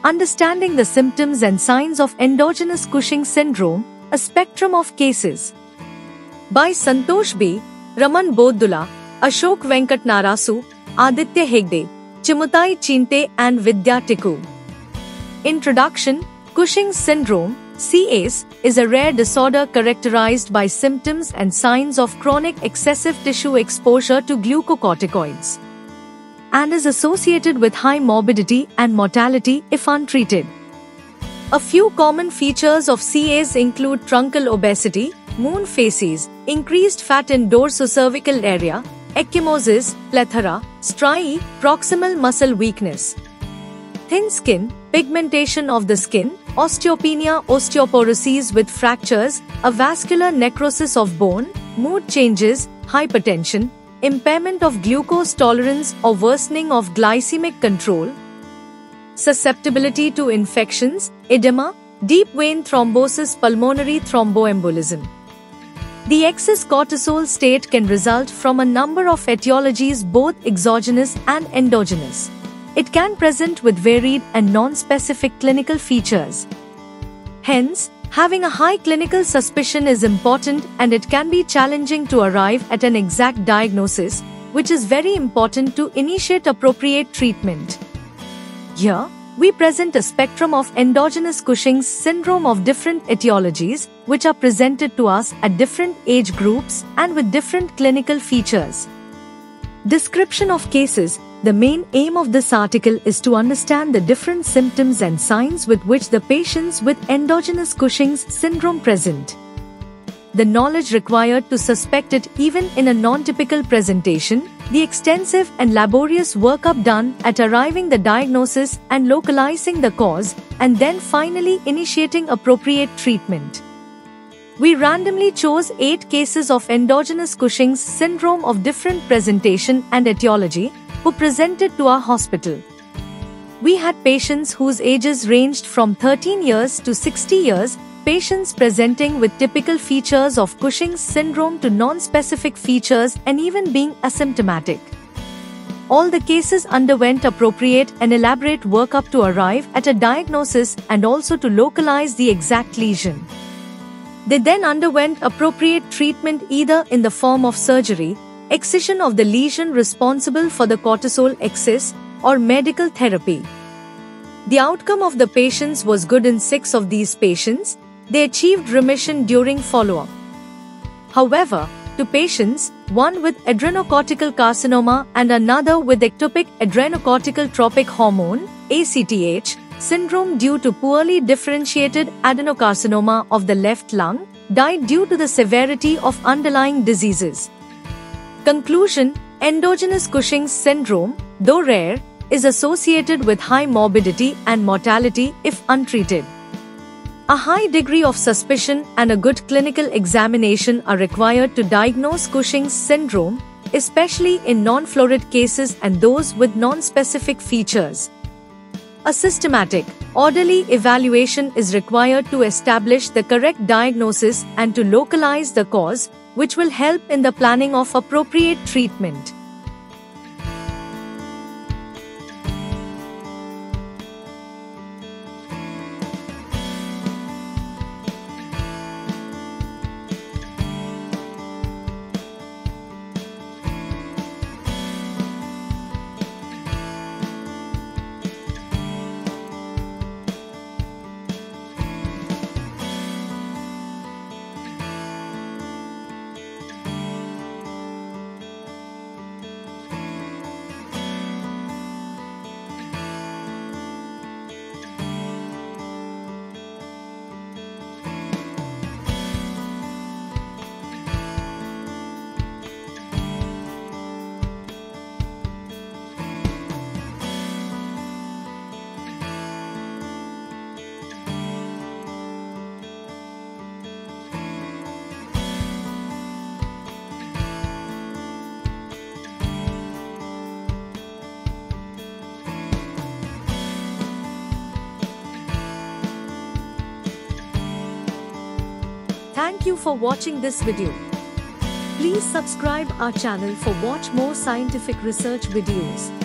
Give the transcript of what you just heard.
Understanding the symptoms and signs of endogenous Cushing syndrome, a spectrum of cases. By Santosh B., Raman Bodula, Ashok Venkat Narasu, Aditya Hegde, Chimutai Chinte and Vidya Tikku. Introduction. Cushing's syndrome, CAS, is a rare disorder characterized by symptoms and signs of chronic excessive tissue exposure to glucocorticoids, and is associated with high morbidity and mortality if untreated. A few common features of CAS include truncal obesity, moon phases, increased fat in dorsocervical area, ecchymosis, plethora, striae, proximal muscle weakness, thin skin, pigmentation of the skin, osteopenia, osteoporosis with fractures, avascular necrosis of bone, mood changes, hypertension, impairment of glucose tolerance or worsening of glycemic control, susceptibility to infections, edema, deep vein thrombosis, pulmonary thromboembolism. The excess cortisol state can result from a number of etiologies, both exogenous and endogenous. It can present with varied and non-specific clinical features. Hence, having a high clinical suspicion is important, and it can be challenging to arrive at an exact diagnosis, which is very important to initiate appropriate treatment. Here, we present a spectrum of endogenous Cushing's syndrome of different etiologies, which are presented to us at different age groups and with different clinical features. Description of cases. The main aim of this article is to understand the different symptoms and signs with which the patients with endogenous Cushing's syndrome present. The knowledge required to suspect it even in a non-typical presentation, the extensive and laborious workup done at arriving the diagnosis and localizing the cause, and then finally initiating appropriate treatment. We randomly chose 8 cases of endogenous Cushing's syndrome of different presentation and etiology, who presented to our hospital. We had patients whose ages ranged from 13 years to 60 years, patients presenting with typical features of Cushing's syndrome to non-specific features and even being asymptomatic. All the cases underwent appropriate and elaborate workup to arrive at a diagnosis and also to localize the exact lesion. They then underwent appropriate treatment either in the form of surgery, excision of the lesion responsible for the cortisol excess, or medical therapy. The outcome of the patients was good in 6 of these patients. They achieved remission during follow-up. However, 2 patients, one with adrenocortical carcinoma and another with ectopic adrenocortical tropic hormone (ACTH) syndrome due to poorly differentiated adenocarcinoma of the left lung, died due to the severity of underlying diseases. Conclusion. Endogenous Cushing's syndrome, though rare, is associated with high morbidity and mortality if untreated. A high degree of suspicion and a good clinical examination are required to diagnose Cushing's syndrome, especially in non-florid cases and those with non-specific features. A systematic, orderly evaluation is required to establish the correct diagnosis and to localize the cause, which will help in the planning of appropriate treatment. Thank you for watching this video. Please subscribe our channel for watch more scientific research videos.